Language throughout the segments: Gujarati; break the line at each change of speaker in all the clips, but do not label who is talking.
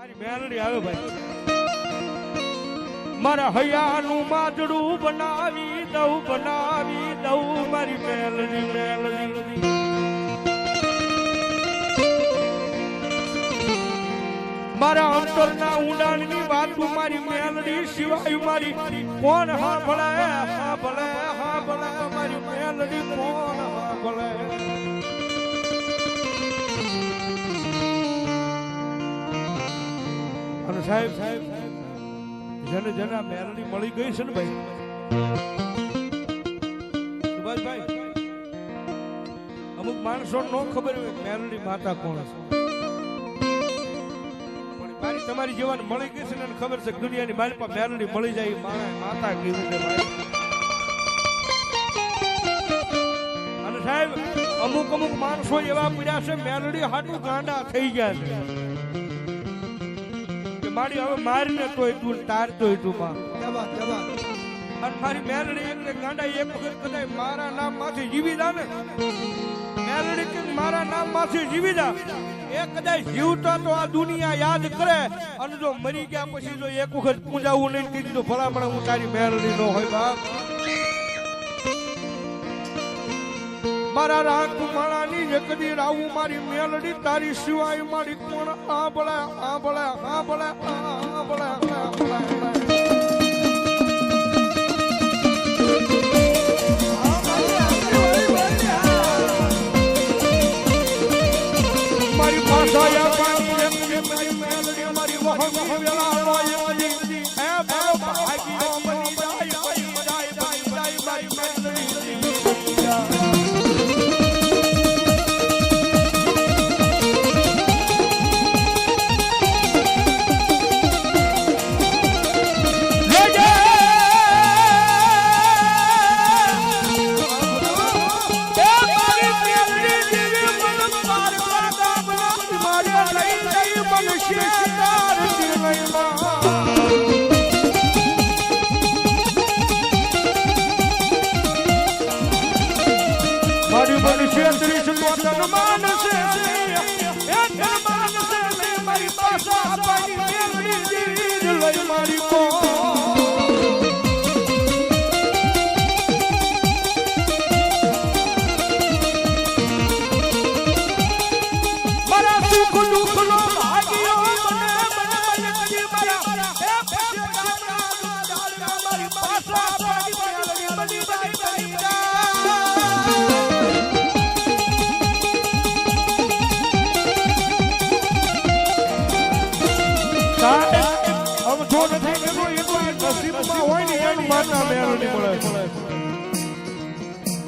મેલડી આવે ભાઈ મારા હૈયાનું માજડું બનાવી દઉં મારી મેલડી મારા અંતરના ઊંડાણની વાતું મારી મેલડી સિવાય મારી કોણ સાંભળે મારી મેલડી કોણ સાંભળે અને સાહેબ જેને જેને મેલડી મળી ગઈ છે ને ભાઈ સુભાષભાઈ અમુક માણસો નો ખબર હોય મેલડી માતા કોણ છે પણ મારી તમારી જીવન મળી ગઈ છે ને ખબર છે દુનિયાની મારી પાસે મેલડી મળી જાય માતા કેવી છે ભાઈ અને સાહેબ અમુક માણસો એવા પડ્યા છે મેલડી હાટું ગાંડા થઈ ગયા છે મારી હવે મારીને તોય તું તારતોય તું માં અને મારી મેલડી એટલે ગાંડા એક વખત કદાચ મારા નામ માંથી જીવી જા ને મેલડી કે મારા નામ માંથી જીવી જા એ કદાચ જીવતા તો આ દુનિયા યાદ કરે અને જો મરી ગયા પછી જો એક વખત પૂજાવું નહીં કીધું તો ભલામણ હું તારી મેલડી નો હોય બાપ મારા રાખ માળાની જકદી રાવું મારી મેલડી તારી સિવાય મારી કોણ આંબળે મારી પાછા પાણી મારી મેલડી મારી વહમ વેલા હે ભાવ ભાગી બની જાય મારી મેલડી મારી મનુષ્ય ત્રીસ તન માનસે મારી પાછા લઈ મારી મારા સુખ દુઃખ નો ભાગ્યો મારી પાછા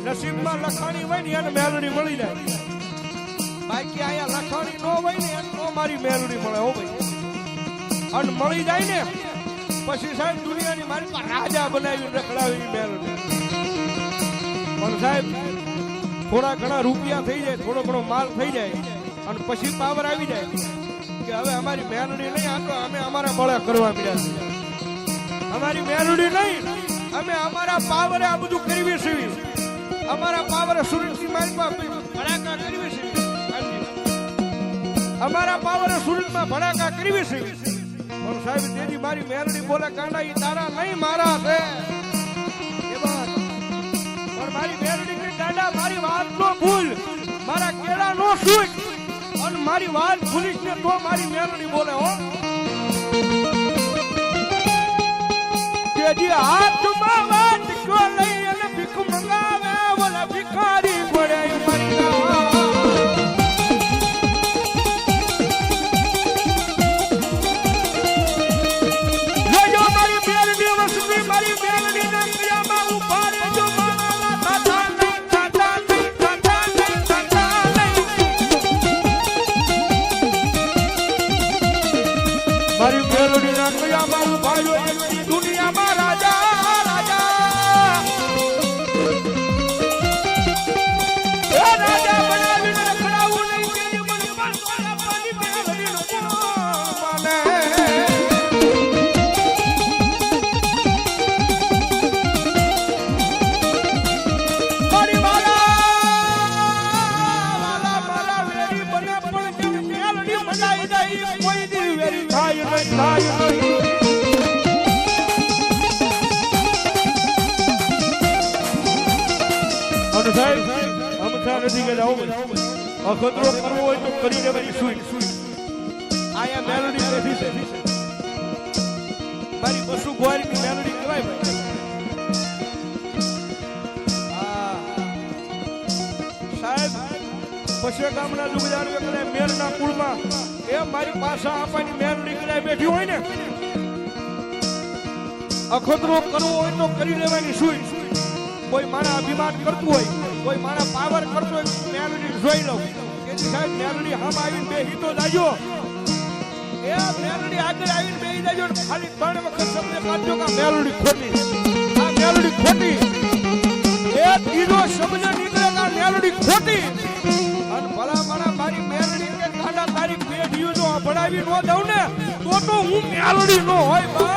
નસીબમાં લખાણી હોય ને એને મેલડી મળી જાય બાકી અહીંયા લખાણી નો હોય ને એને મારી મેલડી મળે હો ભાઈ અને મળી જાય ને પછી સાહેબ દુનિયાની મારી પાસે રાજા બનાવી રખડાવી મેલડી પણ સાહેબ થોડા ઘણા રૂપિયા થઈ જાય થોડો ઘણો માલ થઈ જાય અને પછી પાવર આવી જાય કે હવે અમારી મેલડી નહીં આ તો અમે અમારા બળે કરવા મળ્યા અમારી મેલડી નહીં અમે અમારા પાવરે આ બધું કરવી છીએ અમારા પાવરે સુરતની મારી પાસે ભડાકા કરવી છે અમારા પાવરે સુરતમાં ભડાકા કરવી છે પણ સાહેબ તેની મારી મેલડી બોલે કાંડા ઈ તારા નહીં મારા છે પણ મારી મેલડી કે કાંડા મારી વાત નો ભૂલ મારા કેળા નો સૂટ અને મારી વાત ભૂલીશ ને તો મારી મેલડી બોલે હો તેજી હાથમાં વાત કો લઈ અને ભીખ મંગાવે ઓલા ભિખારી પડે મારી મેલડી ના કયામાં ઉભાયો દુનિયામાં રાજા કોઈ દી વેરી થાય નહીં થાય નહીં અને સાહેબ અમથા નથી કે જાઓ અખતરો કરવો હોય તો કરી લેવાની સુઈ આયા મેલોડી બેઠી છે મારી બસુ ગોરીની મેલોડી કહેવાય ભાઈ સાહેબ પશ્ચિમ ગામના જુગજાર વેકલે મેરના કુળમાં એ મારી પાછા આપવાની મેલોડી કરાય બેઠી હોય ને અખતરો કરવો હોય તો કરી લેવાની સુઈ કોઈ મારા અભિમાન કરતું હોય કોઈ મારા પાવર કરતો હોય મેલોડી જોઈ લઉં એની સાહેબ મેલોડી હમ આવીને બેહી તો જાજો એ મેલોડી આગળ આવીને બેહી જાજો ખાલી 3 વખત શબ્દ કાઢજો કે મેલોડી ખોટી આ મેલોડી ખોટી એ બીજો શબ્દ નીકળે કે મેલોડી ખોટી અને ભલા મારા મારી મેલોડી કે ગાડા તારી પેઢીઓ જો ભણાવી ન દઉં ને તો હું મેલોડી નો હોય બા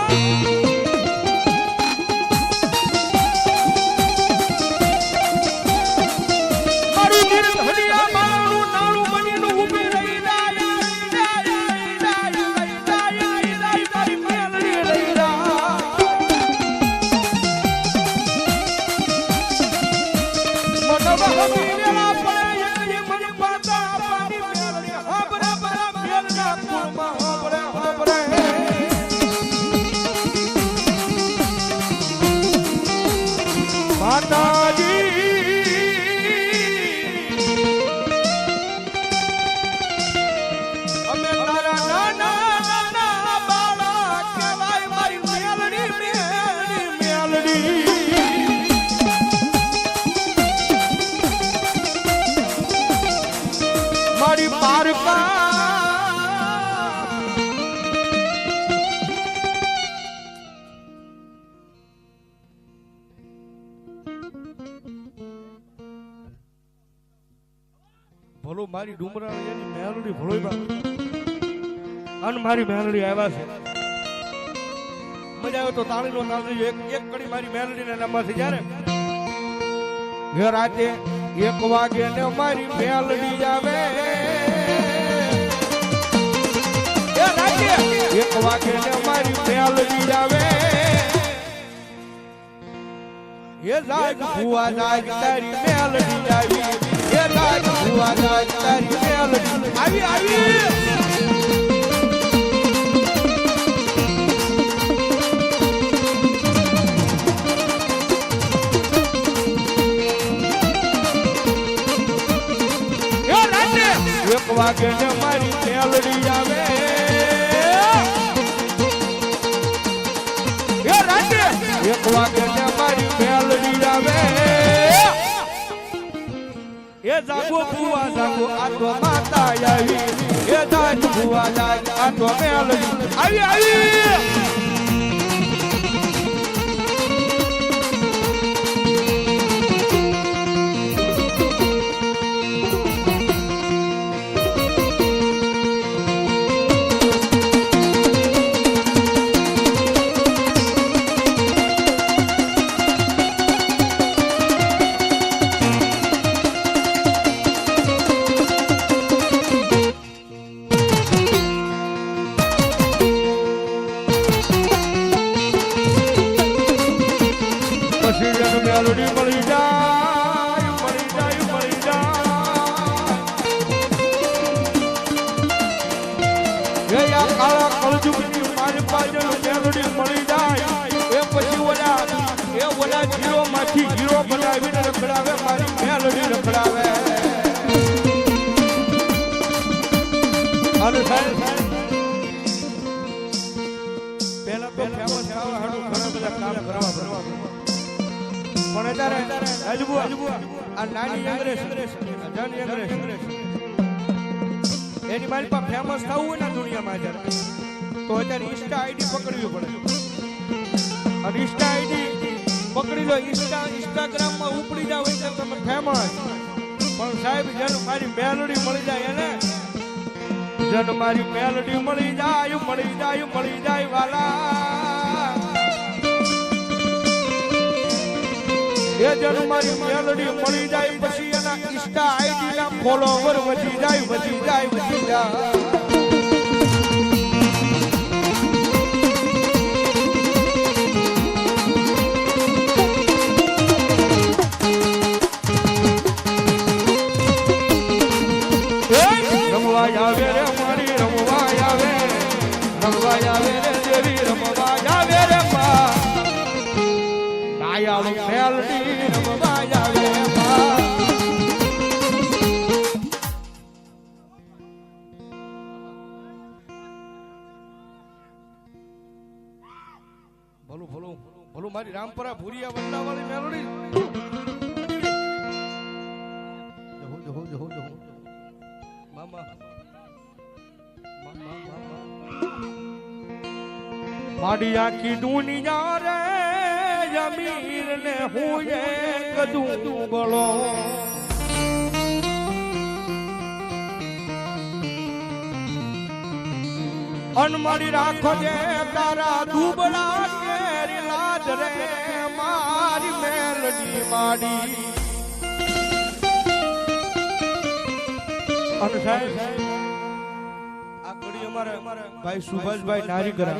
ભલો મારી ડુમરાળીની મેલોડી ભલોઈ અન મારી મેલોડી આવ્યા છે મજા આવે તો તાળીનો તાળ દેજો એક કડી મારી મેલોડીના નામમાંથી જ્યારે હે રાતે 1 વાગે ને મારી મેલોડી આવે હે રાતે 1 વાગે ને મારી મેલોડી આવે હે જાગ ભુવા જાગ તારી મેલોડી આવી હે જાગ ભુવા જાગ તારી મેલોડી આવી આવી વાગે ને મારી મેલોડી આવે એ રાતે 1 વાગે ને મારી મેલોડી આવે એ જાગો ભુવા જાગો આ તો માતા આવી એ જાગ ભુવા જાગ આ તો મેલોડી આવી આવી મેલોડી મળી જાય મળી જાય મળી જાય આ કાળા કળજુગની મારી પાછળ મેલોડી મળી જાય એ પછી ઓલા જીરો માંથી જીરો બનાવીને રખડાવે મારી મેલોડી રખડાવે અને સાહેબ પહેલા તો ફેમસ થવા હાટુ ઘણા બધા કામ કરવા પણ અત્યારે હજબુ આ નાની અંગ્રેજ જન અંગ્રેજ એની મારી પાસે ફેમસ થવું હોય ને દુનિયામાં અત્યારે તો અત્યારે ઇન્સ્ટા આઈડી પકડવી પડે અને ઇન્સ્ટા આઈડી પકડી લો ઇન્સ્ટાગ્રામમાં ઉપડી જાવ એટલે તમે ફેમસ પણ સાહેબ જેનું મારી મેલોડી મળી જાય એને જેનું મારી મેલોડી મળી જાય વાલા એ જન મારી મેલોડી મળી જાય પછી એના ઇન્સ્ટા આઈડી ના ફોલોવર વધી જાય રમવા આવે રે દેવી રમવા આવે રે માં કાયાળુ મેલડી રમવા આવે રે માં ભલું ભલું ભલું મારી રામપરા ભૂરિયા વંડા વાળી મેલડી મારી આખી દુનિયા રે જમીર ને હું કદું બોલો અન મારી રાખો જે તારા દુબળા કેરી લાજ રે મારી મેલડી માડી અન સાહેબ આ કડી અમારે ભાઈ સુભાષભાઈ નારીગરા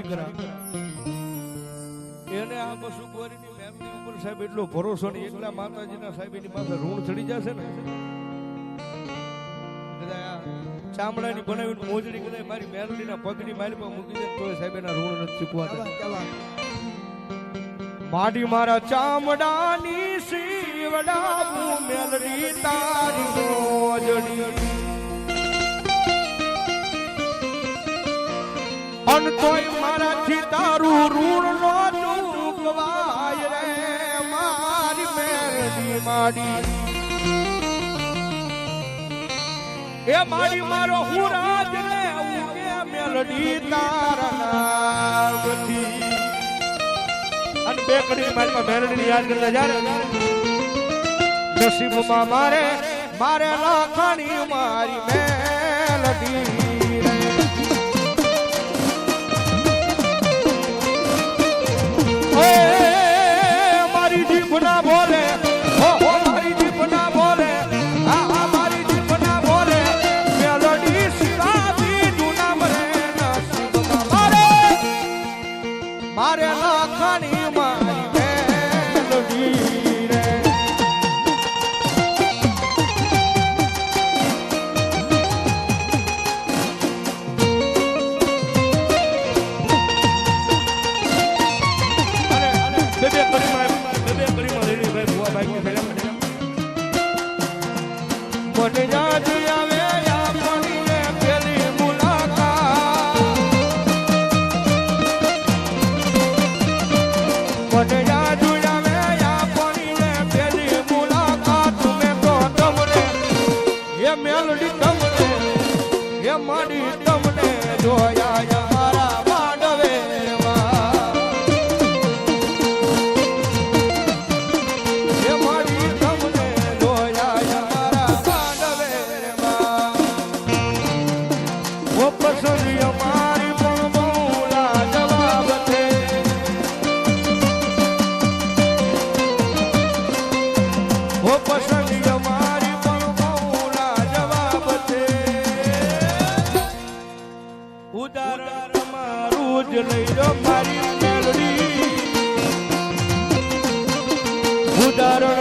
એને આ બસુ ગોરીની મેમની ઉપર સાહેબ એટલો ભરોસો નહીં એકલા માતાજીના સાહેબ એની પાસે ઋણ ચડી જશે ને ચામડાની બનાવીને મોજડી કદાચ મારી મેલડીના પગની મારી પર મૂકી દે તો સાહેબ એના ઋણ નથી ચૂકવા માડી મારા ચામડાની શિવડાવું મેલડી તારી મોજડી અન તોય મારાથી તારું ઋણ નો ચૂકવાય રે મારી મેલડી માડી એ મારી મારો હું રાજ ને ઉગે મેલડી તારા નામથી અને બે કડી મારી માં મેલડી યાદ કરતા જારે નસીબમાં મારે મારે લખણી મારી મેલડી મારી જીભ ના બોલે હો મારી જીભ ના બોલે આ મારી જીભ ના બોલે મેલડી સિરાવી દુના મરે નસીબમાં મારે લખણી મારી મેલડી રે મને યાદ આવે આપણી ને પેલી મુલાકાત મને યાદ આવે આપણી ને પેલી મુલાકાત મેં તો તમને એ મેલડી તમને એ માડી તમને જોયા મારા માંડવે એ માડી તમને જોયા પસંદ અમારી પણ બહુલા જવાબ છે ઓ પસંદ અમારી પણ બહુલા જવાબ છે ઉદાહરણ મારું જ લઈ લો મારી મેલડી ઉદાહરણ